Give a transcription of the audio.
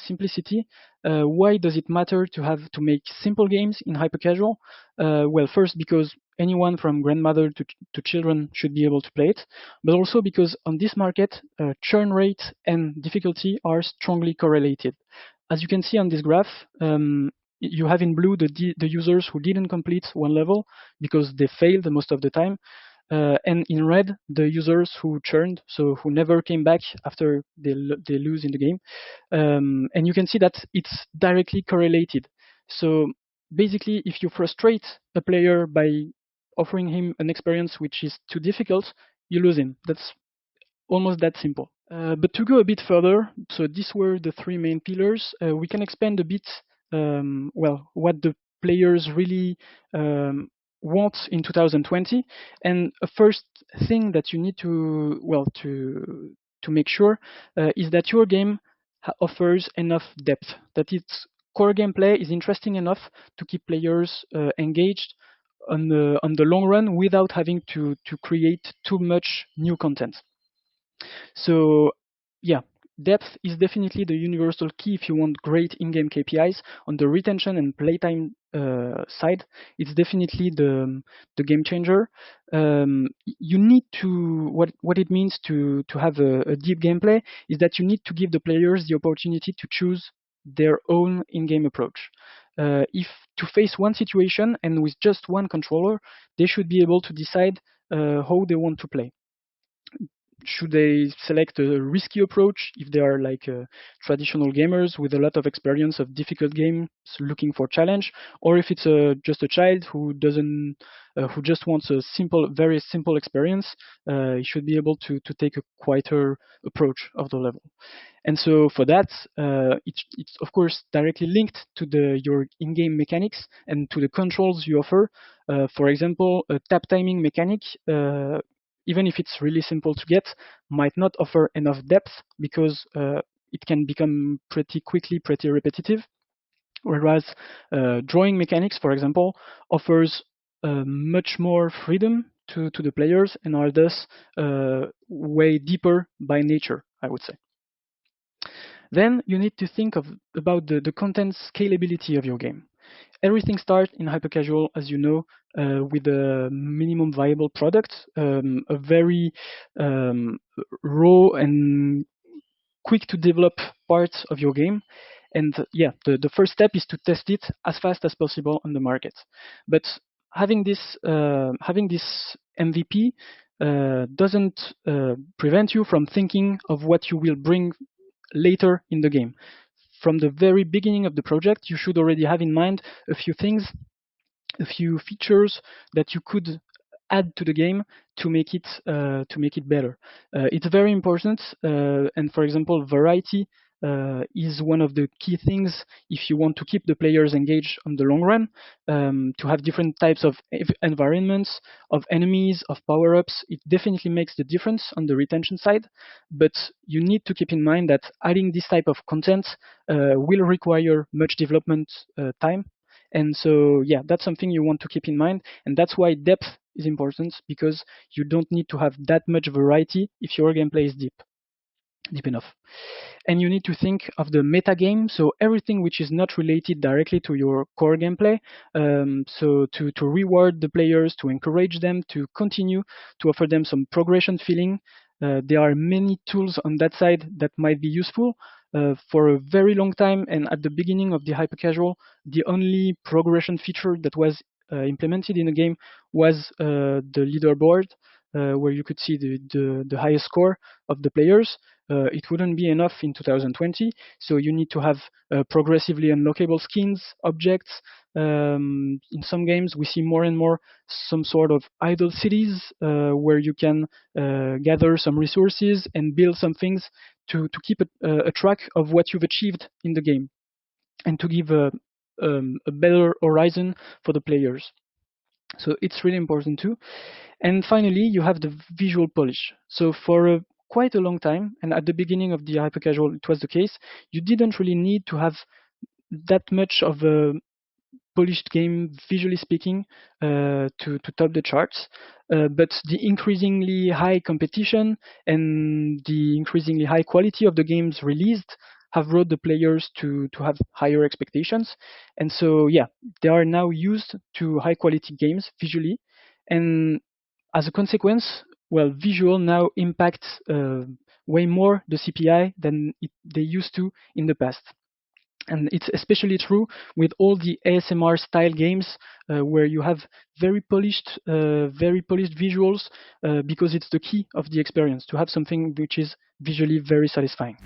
simplicity. Why does it matter to make simple games in hyper-casual? Well, first because anyone from grandmother to children should be able to play it, but also because on this market, churn rate and difficulty are strongly correlated. As you can see on this graph, you have in blue the users who didn't complete one level because they failed most of the time, and in red the users who churned, so who never came back after they lose in the game. And you can see that it's directly correlated. So basically, if you frustrate a player by offering him an experience which is too difficult, you lose him. That's almost that simple. But to go a bit further, so these were the three main pillars. We can expand a bit, well, what the players really want in 2020. And a first thing that you need to, well, to make sure is that your game offers enough depth, that its core gameplay is interesting enough to keep players engaged on the long run without having to create too much new content. So yeah, depth is definitely the universal key if you want great in-game KPIs. On the retention and playtime side, it's definitely the game changer. You need to what it means to have a deep gameplay is that you need to give the players the opportunity to choose their own in-game approach. If to face one situation and with just one controller, they should be able to decide how they want to play. Should they select a risky approach if they are like traditional gamers with a lot of experience of difficult games looking for challenge, or if it's just a child who doesn't who just wants a simple, very simple experience, he should be able to take a quieter approach of the level. And so for that, it's of course directly linked to your in-game mechanics and to the controls you offer. For example, a tap timing mechanic, even if it's really simple to get, might not offer enough depth because it can become pretty quickly pretty repetitive. Whereas drawing mechanics, for example, offers much more freedom to the players and are thus way deeper by nature, I would say. Then you need to think about the content scalability of your game. Everything starts in hypercasual, as you know, with a minimum viable product, a very raw and quick to develop part of your game. And yeah, the first step is to test it as fast as possible on the market. But having this MVP doesn't prevent you from thinking of what you will bring later in the game. From the very beginning of the project, you should already have in mind a few things, a few features that you could add to the game to make it better. It's very important, and for example, variety is one of the key things if you want to keep the players engaged on the long run. To have different types of environments, of enemies, of power-ups, it definitely makes the difference on the retention side. But you need to keep in mind that adding this type of content will require much development time. And so, yeah, that's something you want to keep in mind. And that's why depth is important, because you don't need to have that much variety if your gameplay is deep enough. And you need to think of the meta game, so everything which is not related directly to your core gameplay. So to reward the players, to encourage them to continue, to offer them some progression feeling. There are many tools on that side that might be useful. For a very long time, and at the beginning of the hypercasual, the only progression feature that was implemented in the game was the leaderboard, where you could see the highest score of the players. It wouldn't be enough in 2020, so you need to have progressively unlockable skins, objects. In some games, we see more and more some sort of idle cities where you can gather some resources and build some things to keep a track of what you've achieved in the game and to give a better horizon for the players. So it's really important too. And finally, you have the visual polish. So for quite a long time, and at the beginning of the hypercasual, it was the case, you didn't really need to have that much of a polished game, visually speaking, to top the charts. But the increasingly high competition and the increasingly high quality of the games released have brought the players to have higher expectations. And so yeah, they are now used to high quality games visually, and as a consequence, well, visual now impacts way more the CPI than they used to in the past. And it's especially true with all the ASMR style games where you have very polished visuals, because it's the key of the experience to have something which is visually very satisfying.